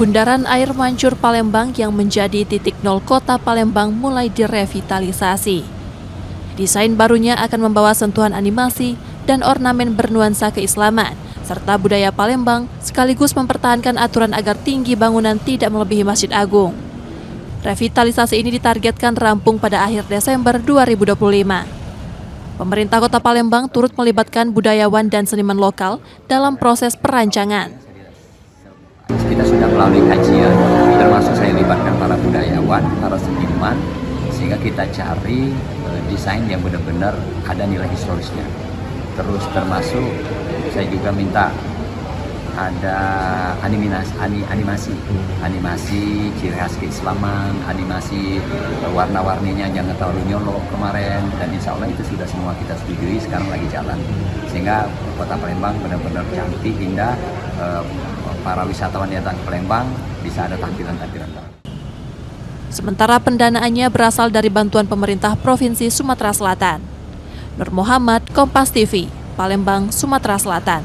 Bundaran Air Mancur Palembang yang menjadi titik nol kota Palembang mulai direvitalisasi. Desain barunya akan membawa sentuhan animasi dan ornamen bernuansa keislaman, serta budaya Palembang sekaligus mempertahankan aturan agar tinggi bangunan tidak melebihi Masjid Agung. Revitalisasi ini ditargetkan rampung pada akhir Desember 2025. Pemerintah Kota Palembang turut melibatkan budayawan dan seniman lokal dalam proses perancangan. Kita sudah melalui kajian, termasuk saya libatkan para budayawan, para seniman, sehingga kita cari desain yang benar-benar ada nilai historisnya. Terus termasuk saya juga minta ada animasi ciri khas keislaman, animasi warna-warninya jangan terlalu nyolok kemarin, dan insya Allah itu sudah semua kita setujui, sekarang lagi jalan, sehingga Kota Palembang benar-benar cantik, indah. Para wisatawan yang datang ke Palembang bisa ada tampilan-tampilan baru. Sementara pendanaannya berasal dari bantuan pemerintah Provinsi Sumatera Selatan. Nur Muhammad, Kompas TV, Palembang, Sumatera Selatan.